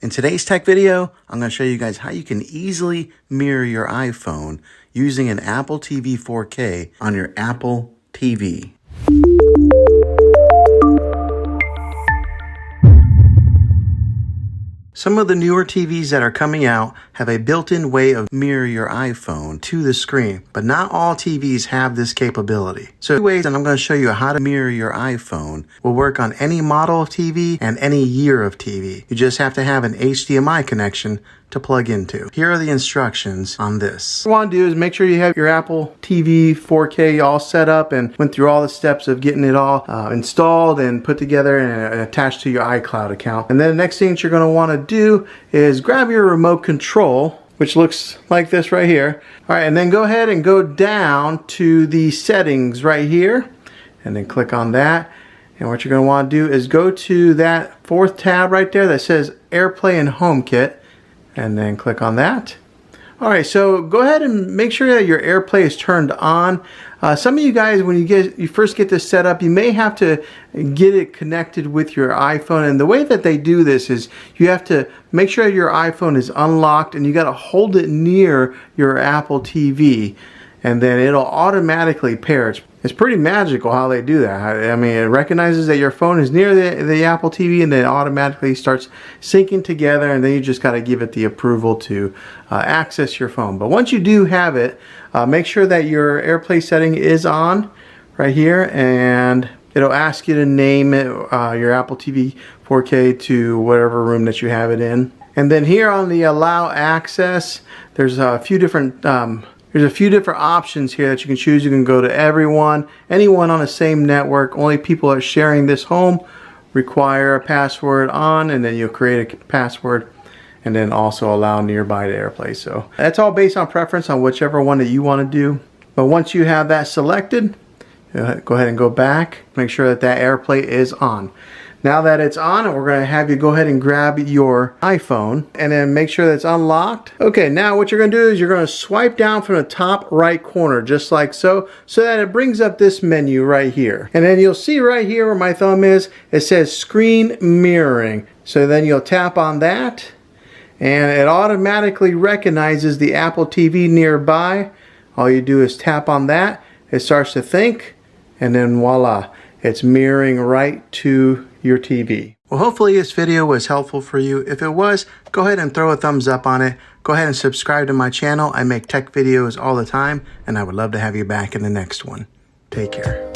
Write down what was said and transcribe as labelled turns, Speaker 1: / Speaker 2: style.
Speaker 1: In today's tech video, I'm going to show you guys how you can easily mirror your iPhone using an Apple TV 4K on your Apple TV. Some of the newer TVs that are coming out have a built-in way of mirror your iPhone to the screen, but not all TVs have this capability. So two ways that I'm going to show you how to mirror your iPhone will work on any model of TV and any year of TV. You just have to have an HDMI connection to plug into. Here are the instructions on this. What you want to do is make sure you have your Apple TV 4K all set up and went through all the steps of getting it all installed and put together and attached to your iCloud account. And then the next thing that you're going to want to do is grab your remote control, which looks like this right here. All right, and then go ahead and go down to the settings right here and then click on that. And what you're going to want to do is go to that fourth tab right there that says AirPlay and HomeKit, and then click on that. All right, so go ahead and make sure that your AirPlay is turned on. Some of you guys, when you first get this set up, you may have to get it connected with your iPhone. And the way that they do this is you have to make sure your iPhone is unlocked and you got to hold it near your Apple TV, and then it'll automatically pair. It's pretty magical how they do that. I mean, it recognizes that your phone is near the Apple TV and then it automatically starts syncing together, and then you just got to give it the approval to access your phone. But once you do have it, make sure that your AirPlay setting is on right here, and it'll ask you to name it your Apple TV 4K to whatever room that you have it in. And then here on the allow access, there's a few different options here that you can choose. You can go to everyone, anyone on the same network. Only people that are sharing this home require a password on, and then you'll create a password, and then also allow nearby to AirPlay. So that's all based on preference on whichever one that you want to do. But once you have that selected, go ahead and go back. Make sure that AirPlay is on. Now that it's on, we're going to have you go ahead and grab your iPhone and then make sure that it's unlocked. Okay, now what you're going to do is you're going to swipe down from the top right corner, just like so, so that it brings up this menu right here. And then you'll see right here where my thumb is, it says screen mirroring. So then you'll tap on that, and it automatically recognizes the Apple TV nearby. All you do is tap on that, it starts to think, and then voila, it's mirroring right to your TV. Well, hopefully this video was helpful for you. If it was, go ahead and throw a thumbs up on it. Go ahead and subscribe to my channel. I make tech videos all the time, and I would love to have you back in the next one. Take care.